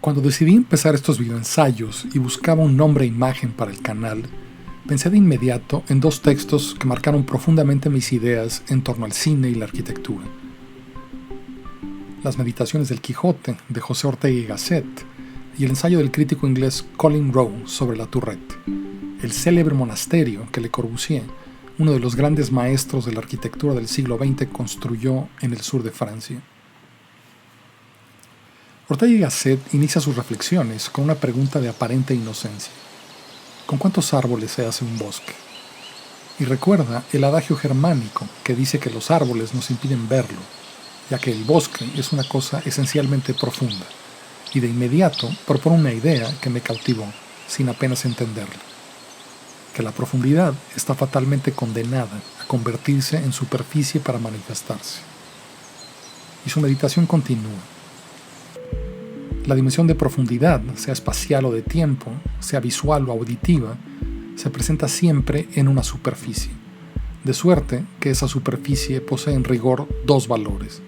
Cuando decidí empezar estos videoensayos y buscaba un nombre e imagen para el canal, pensé de inmediato en dos textos que marcaron profundamente mis ideas en torno al cine y la arquitectura. Las Meditaciones del Quijote, de José Ortega y Gasset, y el ensayo del crítico inglés Colin Rowe sobre la Tourette, el célebre monasterio que Le Corbusier, uno de los grandes maestros de la arquitectura del siglo XX, construyó en el sur de Francia. Ortega y Gasset inicia sus reflexiones con una pregunta de aparente inocencia. ¿Con cuántos árboles se hace un bosque? Y recuerda el adagio germánico que dice que los árboles nos impiden verlo, ya que el bosque es una cosa esencialmente profunda, y de inmediato propone una idea que me cautivó, sin apenas entenderla, que la profundidad está fatalmente condenada a convertirse en superficie para manifestarse. Y su meditación continúa. La dimensión de profundidad, sea espacial o de tiempo, sea visual o auditiva, se presenta siempre en una superficie, de suerte que esa superficie posee en rigor dos valores.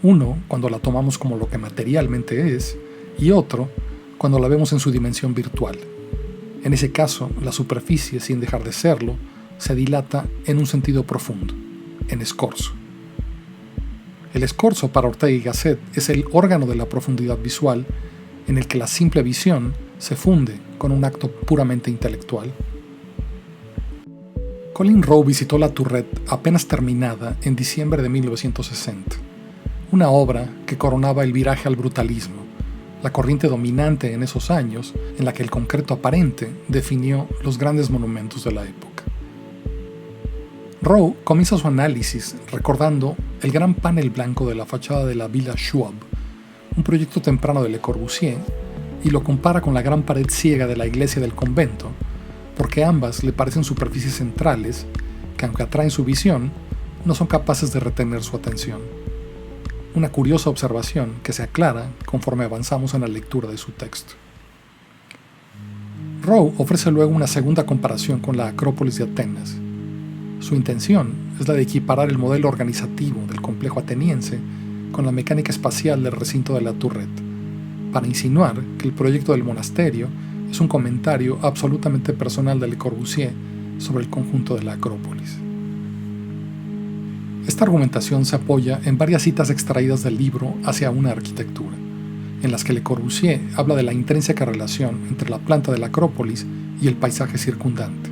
Uno, cuando la tomamos como lo que materialmente es, y otro, cuando la vemos en su dimensión virtual. En ese caso, la superficie, sin dejar de serlo, se dilata en un sentido profundo, en escorzo. El escorzo para Ortega y Gasset es el órgano de la profundidad visual en el que la simple visión se funde con un acto puramente intelectual. Colin Rowe visitó la Tourette apenas terminada en diciembre de 1960, una obra que coronaba el viraje al brutalismo, la corriente dominante en esos años en la que el concreto aparente definió los grandes monumentos de la época. Rowe comienza su análisis recordando el gran panel blanco de la fachada de la Villa Schwab, un proyecto temprano de Le Corbusier, y lo compara con la gran pared ciega de la iglesia del convento, porque ambas le parecen superficies centrales que, aunque atraen su visión, no son capaces de retener su atención. Una curiosa observación que se aclara conforme avanzamos en la lectura de su texto. Rowe ofrece luego una segunda comparación con la Acrópolis de Atenas. Su intención es la de equiparar el modelo organizativo del complejo ateniense con la mecánica espacial del recinto de la Tourette, para insinuar que el proyecto del monasterio es un comentario absolutamente personal de Le Corbusier sobre el conjunto de la Acrópolis. Esta argumentación se apoya en varias citas extraídas del libro Hacia una arquitectura, en las que Le Corbusier habla de la intrínseca relación entre la planta de la Acrópolis y el paisaje circundante,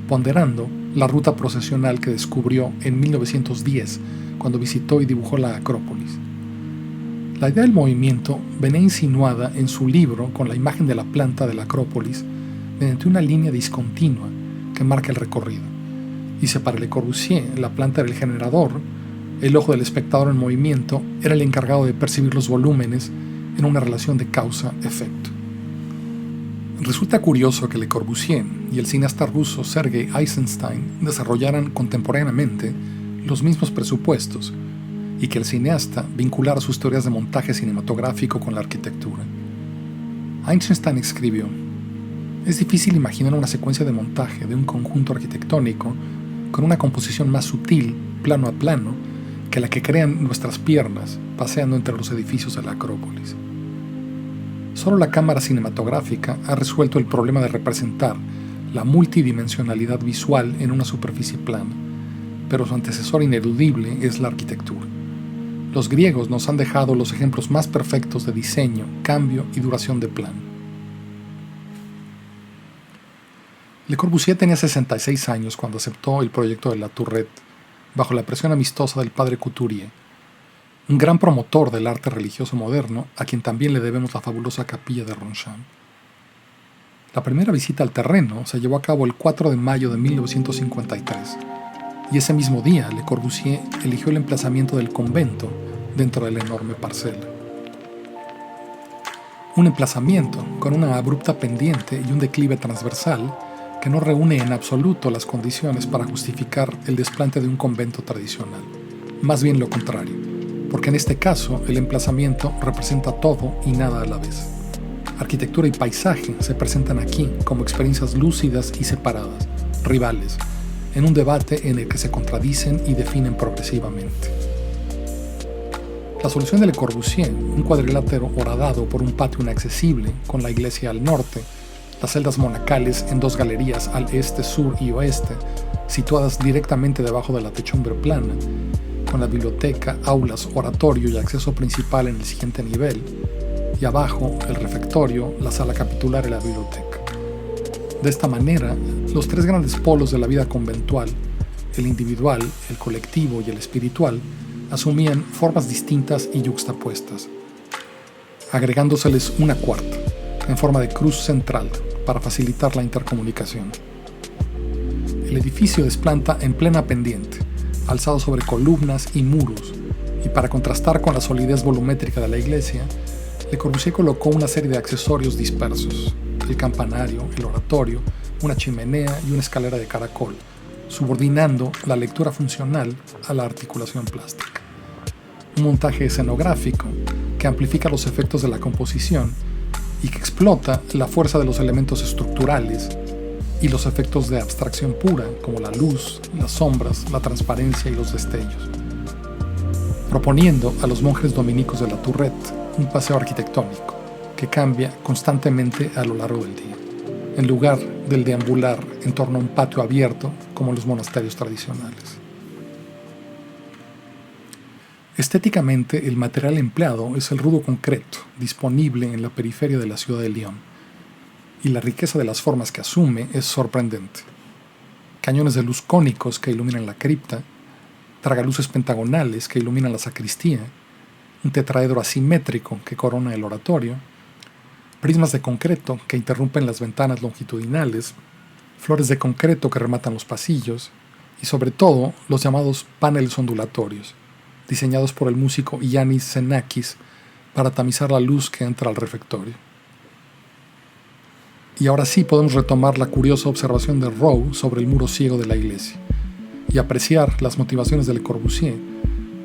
ponderando la ruta procesional que descubrió en 1910 cuando visitó y dibujó la Acrópolis. La idea del movimiento venía insinuada en su libro con la imagen de la planta de la Acrópolis mediante una línea discontinua que marca el recorrido. Dice para Le Corbusier, la planta era el generador, el ojo del espectador en movimiento era el encargado de percibir los volúmenes en una relación de causa-efecto. Resulta curioso que Le Corbusier y el cineasta ruso Sergei Eisenstein desarrollaran contemporáneamente los mismos presupuestos y que el cineasta vinculara sus teorías de montaje cinematográfico con la arquitectura. Eisenstein escribió: «Es difícil imaginar una secuencia de montaje de un conjunto arquitectónico con una composición más sutil, plano a plano, que la que crean nuestras piernas paseando entre los edificios de la Acrópolis». Solo la cámara cinematográfica ha resuelto el problema de representar la multidimensionalidad visual en una superficie plana, pero su antecesor ineludible es la arquitectura. Los griegos nos han dejado los ejemplos más perfectos de diseño, cambio y duración de plano. Le Corbusier tenía 66 años cuando aceptó el proyecto de la Tourette, bajo la presión amistosa del padre Couturier, un gran promotor del arte religioso moderno, a quien también le debemos la fabulosa capilla de Ronchamp. La primera visita al terreno se llevó a cabo el 4 de mayo de 1953, y ese mismo día Le Corbusier eligió el emplazamiento del convento dentro de la enorme parcela. Un emplazamiento con una abrupta pendiente y un declive transversal que no reúne en absoluto las condiciones para justificar el desplante de un convento tradicional, más bien lo contrario, porque en este caso el emplazamiento representa todo y nada a la vez. Arquitectura y paisaje se presentan aquí como experiencias lúcidas y separadas, rivales, en un debate en el que se contradicen y definen progresivamente. La solución de Le Corbusier, un cuadrilátero horadado por un patio inaccesible, con la iglesia al norte, las celdas monacales en 2 galerías al este, sur y oeste, situadas directamente debajo de la techumbre plana, con la biblioteca, aulas, oratorio y acceso principal en el siguiente nivel, y abajo el refectorio, la sala capitular y la biblioteca. De esta manera, los 3 grandes polos de la vida conventual, el individual, el colectivo y el espiritual, asumían formas distintas y yuxtapuestas, agregándoseles una cuarta, en forma de cruz central, para facilitar la intercomunicación. El edificio desplanta en plena pendiente, alzado sobre columnas y muros, y para contrastar con la solidez volumétrica de la iglesia, Le Corbusier colocó una serie de accesorios dispersos: el campanario, el oratorio, una chimenea y una escalera de caracol, subordinando la lectura funcional a la articulación plástica. Un montaje escenográfico que amplifica los efectos de la composición y que explota la fuerza de los elementos estructurales y los efectos de abstracción pura, como la luz, las sombras, la transparencia y los destellos, proponiendo a los monjes dominicos de la Tourette un paseo arquitectónico que cambia constantemente a lo largo del día, en lugar del deambular en torno a un patio abierto como en los monasterios tradicionales. Estéticamente, el material empleado es el rudo concreto, disponible en la periferia de la ciudad de Lyon, y la riqueza de las formas que asume es sorprendente. Cañones de luz cónicos que iluminan la cripta, tragaluces pentagonales que iluminan la sacristía, un tetraedro asimétrico que corona el oratorio, prismas de concreto que interrumpen las ventanas longitudinales, flores de concreto que rematan los pasillos, y sobre todo los llamados paneles ondulatorios, diseñados por el músico Yannis Xenakis para tamizar la luz que entra al refectorio. Y ahora sí podemos retomar la curiosa observación de Rowe sobre el muro ciego de la iglesia y apreciar las motivaciones de Le Corbusier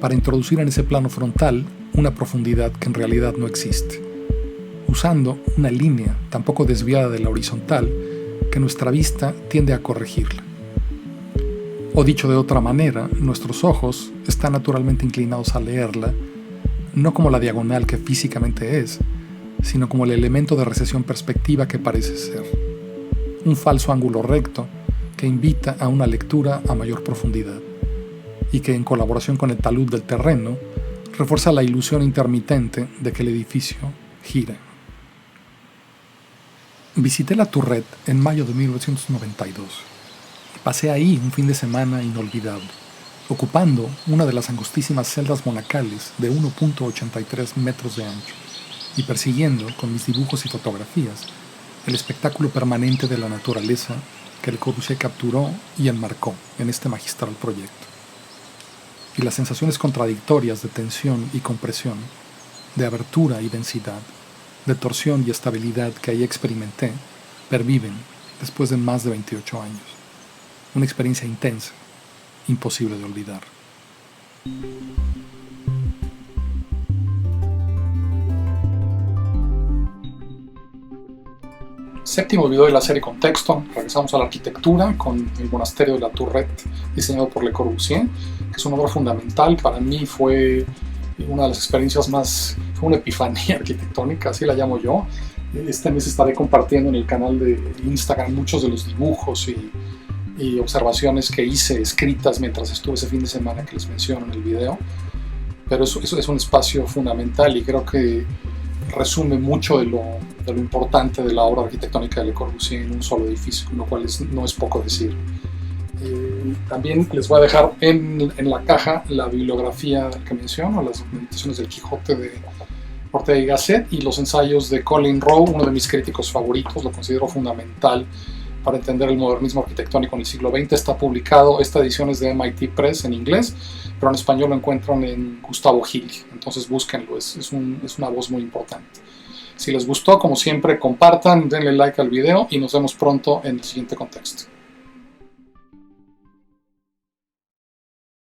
para introducir en ese plano frontal una profundidad que en realidad no existe, usando una línea tan poco desviada de la horizontal que nuestra vista tiende a corregirla. O dicho de otra manera, nuestros ojos están naturalmente inclinados a leerla, no como la diagonal que físicamente es, sino como el elemento de recesión perspectiva que parece ser. Un falso ángulo recto que invita a una lectura a mayor profundidad, y que en colaboración con el talud del terreno, refuerza la ilusión intermitente de que el edificio gira. Visité la Tourette en mayo de 1992. Pasé ahí un fin de semana inolvidable, ocupando una de las angostísimas celdas monacales de 1.83 metros de ancho y persiguiendo con mis dibujos y fotografías el espectáculo permanente de la naturaleza que Le Corbusier capturó y enmarcó en este magistral proyecto. Y las sensaciones contradictorias de tensión y compresión, de abertura y densidad, de torsión y estabilidad que ahí experimenté, perviven después de más de 28 años. Una experiencia intensa, imposible de olvidar. Séptimo video de la serie Contexto. Regresamos a la arquitectura con el monasterio de la Tourette, diseñado por Le Corbusier, que es una obra fundamental. Para mí fue una de las experiencias más, fue una epifanía arquitectónica, así la llamo yo. Este mes estaré compartiendo en el canal de Instagram muchos de los dibujos y observaciones que hice escritas mientras estuve ese fin de semana que les menciono en el video, pero eso es un espacio fundamental y creo que resume mucho de lo importante de la obra arquitectónica de Le Corbusier en un solo edificio, lo cual no es poco decir. También les voy a dejar en la caja la bibliografía que menciono, las meditaciones del Quijote de Ortega y Gasset y los ensayos de Colin Rowe, uno de mis críticos favoritos, lo considero fundamental para entender el modernismo arquitectónico en el siglo XX. Está publicado, esta edición es de MIT Press en inglés, pero en español lo encuentran en Gustavo Gil, entonces búsquenlo, es una voz muy importante. Si les gustó, como siempre, compartan, denle like al video y nos vemos pronto en el siguiente contexto.